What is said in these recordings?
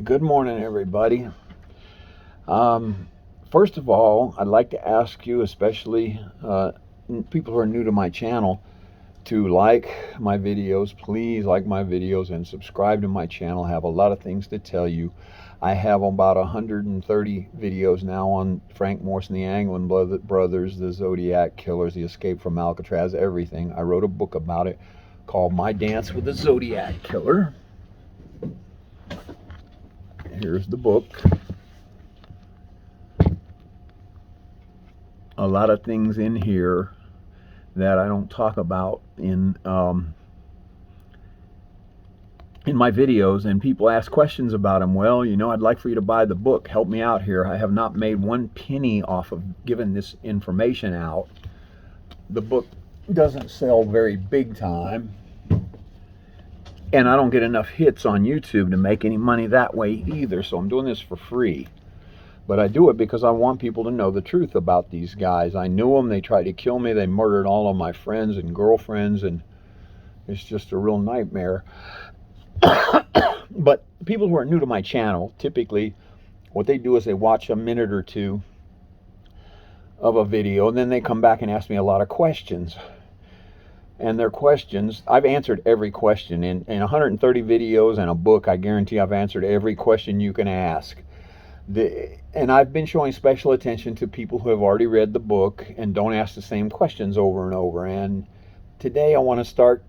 Good morning, everybody. First of all, I'd like to ask you, especially people who are new to my channel, to like my videos. Please like my videos and subscribe to my channel. I have a lot of things to tell you. I have about 130 videos now on Frank Morse and the Anglin Brothers, the Zodiac Killers, the Escape from Alcatraz, everything. I wrote a book about it called My Dance with the Zodiac Killer. Here's the book. A lot of things in here that I don't talk about in my videos, and people ask questions about them. Well, you know, I'd like for you to buy the book. Help me out here. I have not made one penny off of giving this information out. The book doesn't sell very big time, and I don't get enough hits on YouTube to make any money that way either, so I'm doing this for free. But I do it because I want people to know the truth about these guys. I knew them. They tried to kill me. They murdered all of my friends and girlfriends, and it's just a real nightmare. But people who are new to my channel, typically what they do is they watch a minute or two of a video, and then they come back and ask me a lot of questions. And their questions, I've answered every question. In 130 videos and a book, I guarantee I've answered every question you can ask. And I've been showing special attention to people who have already read the book and don't ask the same questions over and over. And today I want to start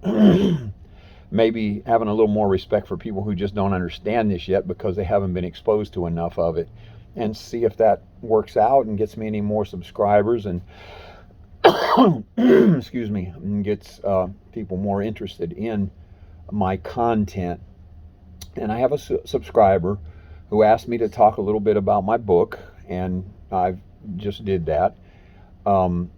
maybe having a little more respect for people who just don't understand this yet because they haven't been exposed to enough of it, and see if that works out and gets me any more subscribers and excuse me, and gets people more interested in my content. And I have a subscriber who asked me to talk a little bit about my book, and I just did that. And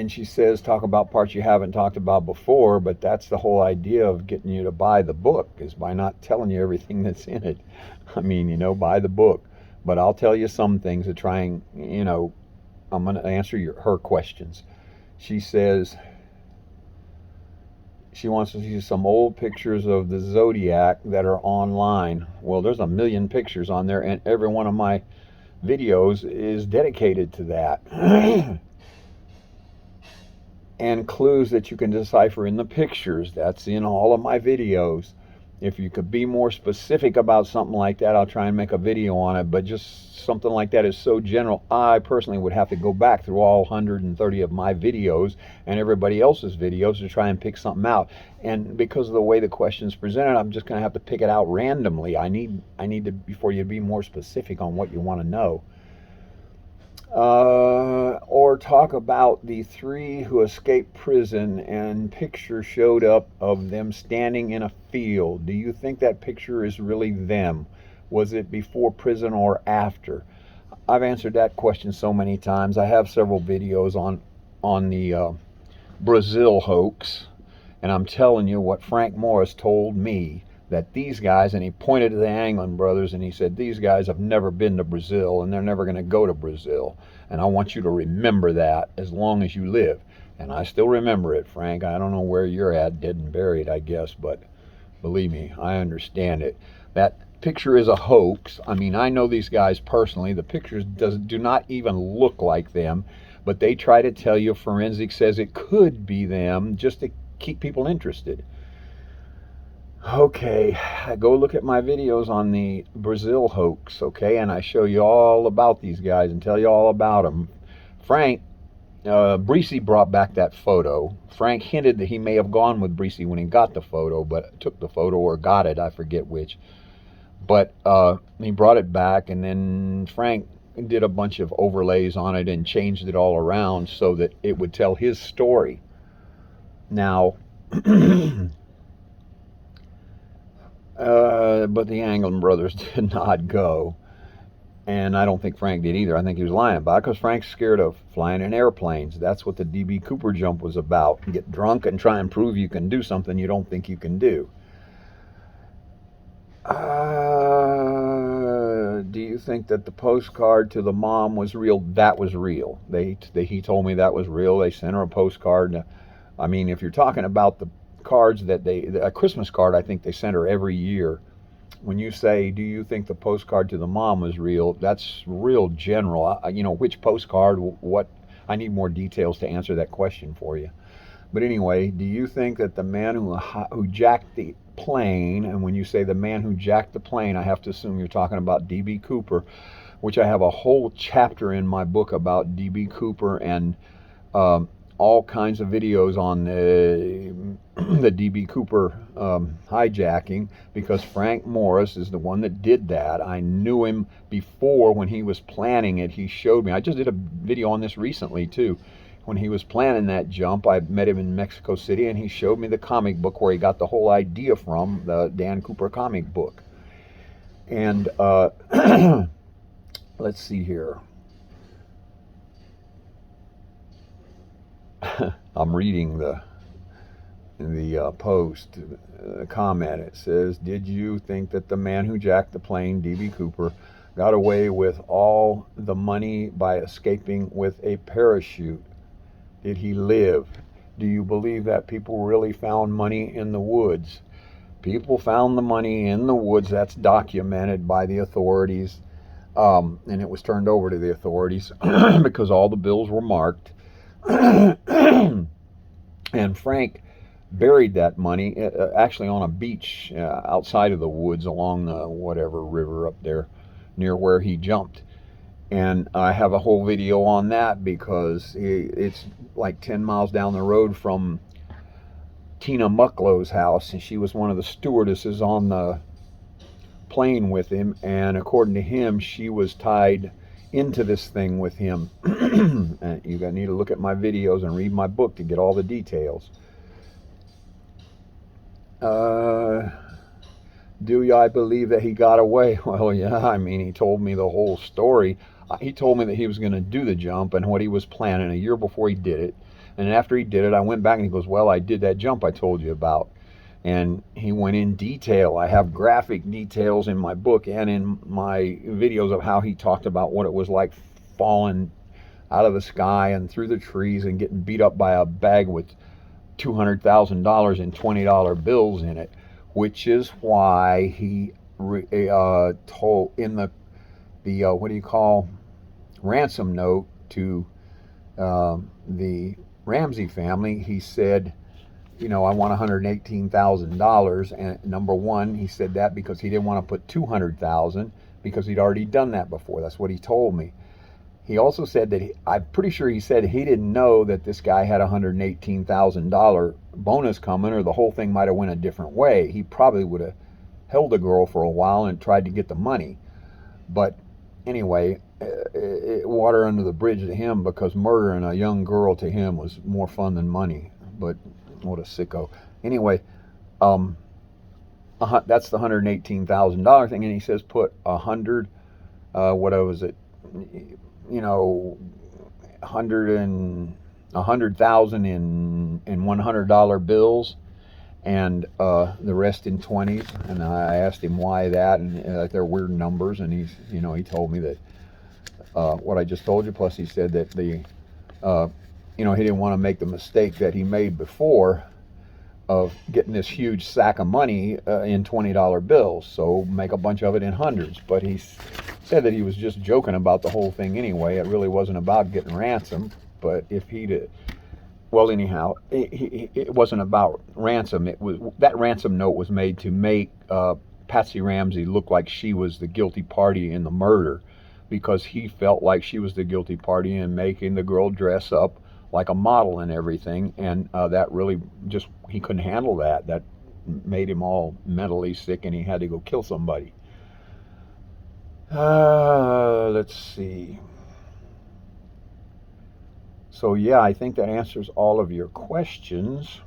she says, talk about parts you haven't talked about before, but that's the whole idea of getting you to buy the book, is by not telling you everything that's in it. I mean, you know, buy the book. But I'll tell you some things to try and, you know, I'm going to answer her questions. She says she wants to see some old pictures of the Zodiac that are online. Well, there's a million pictures on there, and every one of my videos is dedicated to that. And clues that you can decipher in the pictures. That's in all of my videos. If you could be more specific about something like that, I'll try and make a video on it. But just something like that is so general, I personally would have to go back through all 130 of my videos and everybody else's videos to try and pick something out. And because of the way the question's presented, I'm just going to have to pick it out randomly. I need to, before you be more specific on what you want to know. Or talk about the 3 who escaped prison and picture showed up of them standing in a field. Do you think that picture is really them? Was it before prison or after? I've answered that question so many times. I have several videos on the Brazil hoax, and I'm telling you what Frank Morse told me, that these guys, and he pointed to the Anglin brothers, and he said, these guys have never been to Brazil, and they're never going to go to Brazil. And I want you to remember that as long as you live. And I still remember it, Frank. I don't know where you're at, dead and buried, I guess, but believe me, I understand it. That picture is a hoax. I mean, I know these guys personally. The pictures do not even look like them, but they try to tell you, forensics says it could be them, just to keep people interested. Okay, go look at my videos on the Brazil hoax, okay? And I show you all about these guys and tell you all about them. Frank, Breesy brought back that photo. Frank hinted that he may have gone with Breesy when he got the photo, but took the photo or got it, I forget which. But he brought it back, and then Frank did a bunch of overlays on it and changed it all around so that it would tell his story. Now, but the Anglin brothers did not go, and I don't think Frank did either. I think he was lying about it because Frank's scared of flying in airplanes. That's what the D.B. Cooper jump was about. Get drunk and try and prove you can do something you don't think you can do. Do you think that the postcard to the mom was real? That was real. He told me that was real. They sent her a postcard. I mean, if you're talking about the cards that a Christmas card, I think they sent her every year when you say, do you think the postcard to the mom was real? That's real general. Which postcard, what? I need more details to answer that question for you. But anyway, do you think that the man who jacked the plane, and when you say the man who jacked the plane, I have to assume you're talking about D.B. Cooper, which I have a whole chapter in my book about D.B. Cooper and all kinds of videos on the D.B. Cooper hijacking, because Frank Morris is the one that did that. I knew him before when he was planning it. He showed me. I just did a video on this recently too. When he was planning that jump, I met him in Mexico City, and he showed me the comic book where he got the whole idea from, the Dan Cooper comic book. And let's see here. I'm reading the post comment. It says, did you think that the man who jacked the plane, D.B. Cooper, got away with all the money by escaping with a parachute? Did he live? Do you believe that people really found money in the woods? People found the money in the woods. That's documented by the authorities. And it was turned over to the authorities because all the bills were marked. And Frank buried that money actually on a beach outside of the woods along the whatever river up there near where he jumped. And I have a whole video on that because it's like 10 miles down the road from Tina Mucklow's house, and she was one of the stewardesses on the plane with him, and according to him, she was tied into this thing with him. And you need to look at my videos and read my book to get all the details. Do I believe that he got away? Well, yeah, I mean, he told me the whole story. He told me that he was going to do the jump and what he was planning a year before he did it. And after he did it, I went back and he goes, well, I did that jump I told you about. And he went in detail. I have graphic details in my book and in my videos of how he talked about what it was like falling out of the sky and through the trees and getting beat up by a bag with $200,000 in $20 bills in it, which is why he told in the what do you call, ransom note to the Ramsey family. He said, I want $118,000. And number one, he said that because he didn't want to put $200,000 because he'd already done that before. That's what he told me. He also said that I'm pretty sure he said he didn't know that this guy had a $118,000 bonus coming, or the whole thing might have went a different way. He probably would have held the girl for a while and tried to get the money. But anyway, water under the bridge to him, because murdering a young girl to him was more fun than money. But what a sicko. Anyway, that's the $118,000 thing, and he says put $100,000 in $100 bills, and the rest in 20s. And I asked him why that, and they're weird numbers, and he told me that what I just told you. Plus, he said that he didn't want to make the mistake that he made before of getting this huge sack of money in $20 bills, so make a bunch of it in hundreds. But he said that he was just joking about the whole thing anyway. It really wasn't about getting ransom. But if he'd, well, anyhow, it wasn't about ransom. It was, that ransom note was made to make Patsy Ramsey look like she was the guilty party in the murder, because he felt like she was the guilty party in making the girl dress up like a model and everything. And that really just, he couldn't handle that. That made him all mentally sick, and he had to go kill somebody. Let's see. So yeah, I think that answers all of your questions.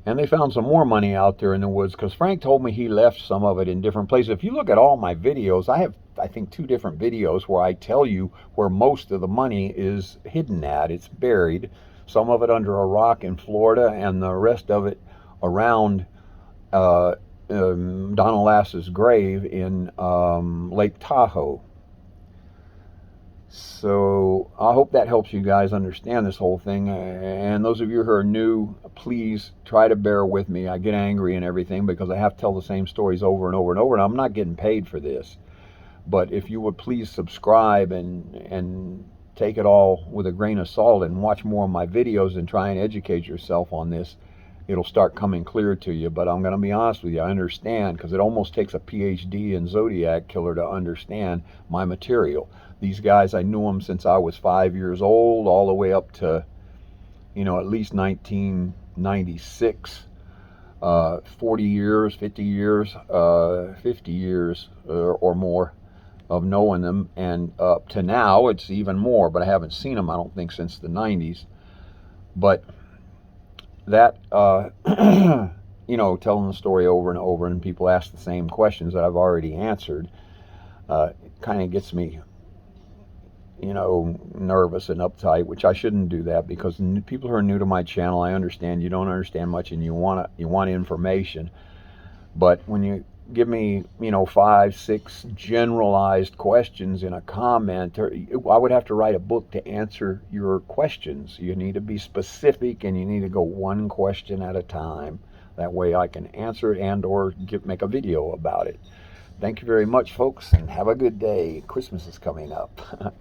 And they found some more money out there in the woods, because Frank told me he left some of it in different places. If you look at all my videos, I have, I think, 2 different videos where I tell you where most of the money is hidden at. It's buried, some of it under a rock in Florida, and the rest of it around Donna Lass's grave in Lake Tahoe. So I hope that helps you guys understand this whole thing. And those of you who are new, please try to bear with me. I get angry and everything because I have to tell the same stories over and over and over, and I'm not getting paid for this. But if you would please subscribe and take it all with a grain of salt and watch more of my videos and try and educate yourself on this, it'll start coming clear to you. But I'm going to be honest with you, I understand, because it almost takes a PhD in Zodiac Killer to understand my material. These guys, I knew them since I was 5 years old, all the way up to, at least 1996. 40 years, 50 years, 50 years or more of knowing them, and up to now it's even more, but I haven't seen them, I don't think, since the 90s. But that telling the story over and over and people ask the same questions that I've already answered, kind of gets me nervous and uptight, which I shouldn't do that, because people who are new to my channel, I understand you don't understand much and you want information. But when you give me 5, 6 generalized questions in a comment, I would have to write a book to answer your questions. You need to be specific, and you need to go one question at a time. That way I can answer it and or make a video about it. Thank you very much, folks, and have a good day. Christmas is coming up.